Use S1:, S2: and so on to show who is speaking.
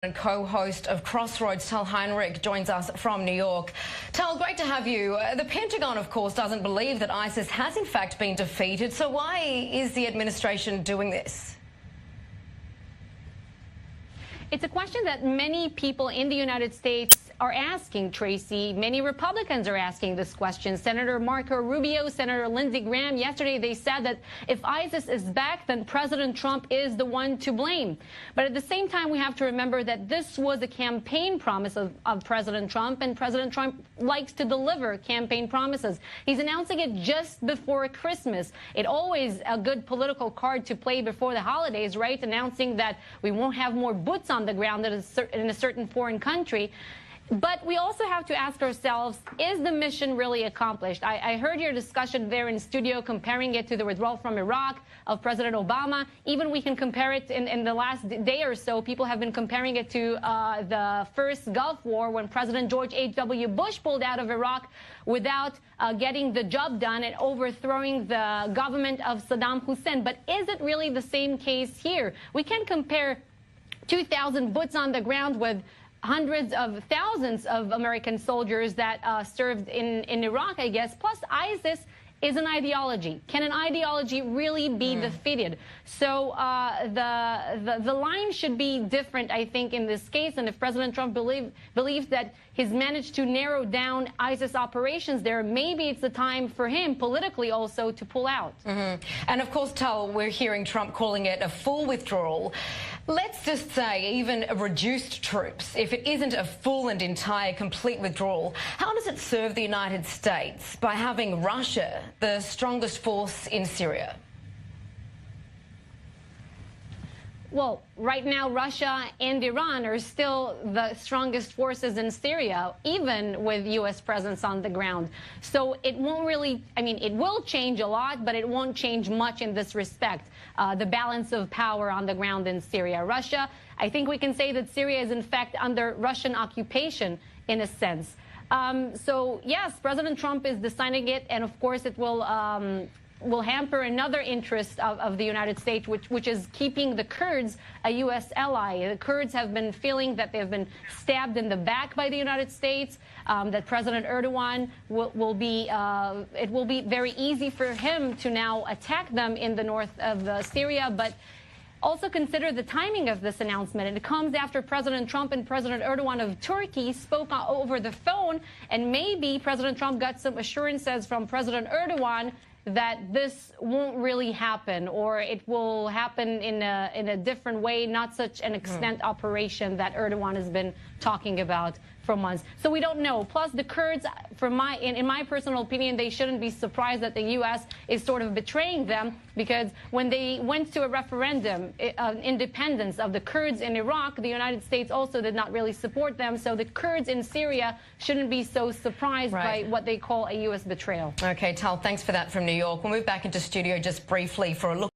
S1: And co-host of Crossroads, Tal Heinrich, joins us from New York. Tal, great to have you. The Pentagon, of course, doesn't believe that ISIS has in fact been defeated. So why is the administration doing this?
S2: It's a question that many people in the United States are asking, Tracy. Many Republicans are asking this question. Senator Marco Rubio, Senator Lindsey Graham, yesterday they said that if ISIS is back, then President Trump is the one to blame. But at the same time, we have to remember that this was a campaign promise of President Trump, and President Trump likes to deliver campaign promises. He's announcing it just before Christmas. It's always a good political card to play before the holidays, right? Announcing that we won't have more boots on the ground in a certain foreign country. But we also have to ask ourselves, is the mission really accomplished? I heard your discussion there in studio comparing it to the withdrawal from Iraq of President Obama. Even we can compare it in the last day or so. People have been comparing it to the first Gulf War when President George H.W. Bush pulled out of Iraq without getting the job done and overthrowing the government of Saddam Hussein. But is it really the same case here? We can compare 2,000 boots on the ground with hundreds of thousands of American soldiers that served in Iraq, I guess. Plus, ISIS is an ideology. Can an ideology really be defeated? So the line should be different, I think, in this case. And if President Trump believes that he's managed to narrow down ISIS operations there, maybe it's the time for him politically also to pull out.
S1: And of course, Tal, we're hearing Trump calling it a full withdrawal. Let's just say even reduced troops, if it isn't a full and entire complete withdrawal, how does it serve the United States by having Russia the strongest force in Syria?
S2: Well, right now, Russia and Iran are still the strongest forces in Syria, even with U.S. presence on the ground. So it won't really, I mean, it will change a lot, but it won't change much in this respect, the balance of power on the ground in Syria. Russia, I think we can say that Syria is, in fact, under Russian occupation in a sense. So, yes, President Trump is deciding it, and, of course, it will hamper another interest of the United States, which is keeping the Kurds a U.S. ally. The Kurds have been feeling that they've been stabbed in the back by the United States, that President Erdogan it will be very easy for him to now attack them in the north of Syria. But also consider the timing of this announcement. And it comes after President Trump and President Erdogan of Turkey spoke over the phone, and maybe President Trump got some assurances from President Erdogan that this won't really happen, or it will happen in a different way, not such an extent operation that Erdogan has been talking about for months. So we don't know. Plus, the Kurds, in my personal opinion, they shouldn't be surprised that the U.S. is sort of betraying them, because when they went to a referendum of independence of the Kurds in Iraq, the United States also did not really support them. So the Kurds in Syria shouldn't be so surprised by what they call a U.S. betrayal.
S1: Okay, Tal, thanks for that from New York. We'll move back into studio just briefly for a look